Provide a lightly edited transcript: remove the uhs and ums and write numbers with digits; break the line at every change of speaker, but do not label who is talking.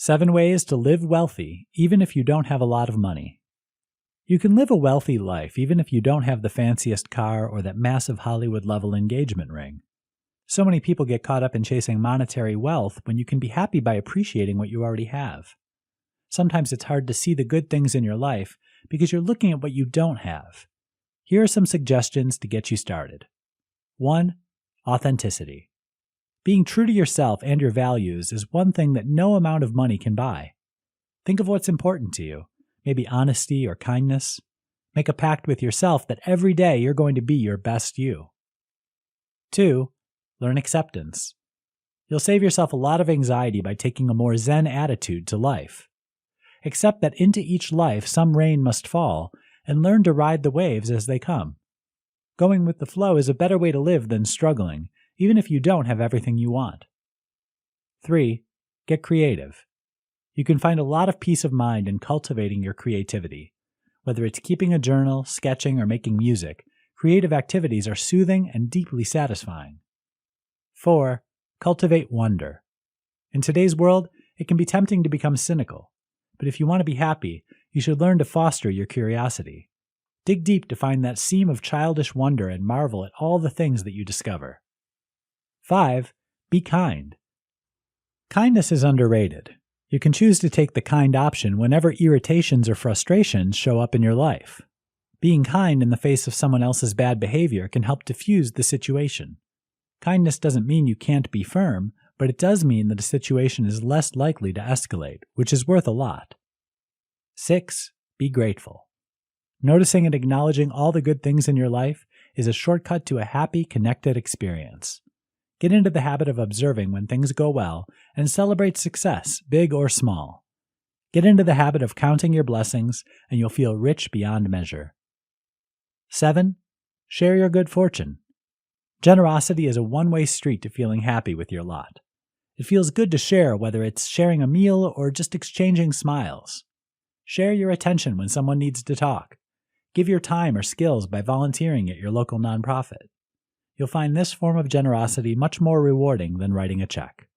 7 ways to live wealthy even if you don't have a lot of money. You can live a wealthy life even if you don't have the fanciest car or that massive Hollywood-level engagement ring. So many people get caught up in chasing monetary wealth when you can be happy by appreciating what you already have. Sometimes it's hard to see the good things in your life because you're looking at what you don't have. Here are some suggestions to get you started. 1. Authenticity. Being true to yourself and your values is one thing that no amount of money can buy. Think of what's important to you, maybe honesty or kindness. Make a pact with yourself that every day you're going to be your best you. 2. Learn acceptance. You'll save yourself a lot of anxiety by taking a more zen attitude to life. Accept that into each life some rain must fall, and learn to ride the waves as they come. Going with the flow is a better way to live than struggling, even if you don't have everything you want. 3. Get creative. You can find a lot of peace of mind in cultivating your creativity. Whether it's keeping a journal, sketching, or making music, creative activities are soothing and deeply satisfying. 4. Cultivate wonder. In today's world, it can be tempting to become cynical, but if you want to be happy, you should learn to foster your curiosity. Dig deep to find that seam of childish wonder and marvel at all the things that you discover. 5. Be kind. Kindness is underrated. You can choose to take the kind option whenever irritations or frustrations show up in your life. Being kind in the face of someone else's bad behavior can help diffuse the situation. Kindness doesn't mean you can't be firm, but it does mean that a situation is less likely to escalate, which is worth a lot. 6. Be grateful. Noticing and acknowledging all the good things in your life is a shortcut to a happy, connected experience. Get into the habit of observing when things go well and celebrate success, big or small. Get into the habit of counting your blessings and you'll feel rich beyond measure. 7. Share your good fortune. Generosity is a one-way street to feeling happy with your lot. It feels good to share, whether it's sharing a meal or just exchanging smiles. Share your attention when someone needs to talk. Give your time or skills by volunteering at your local nonprofit. You'll find this form of generosity much more rewarding than writing a check.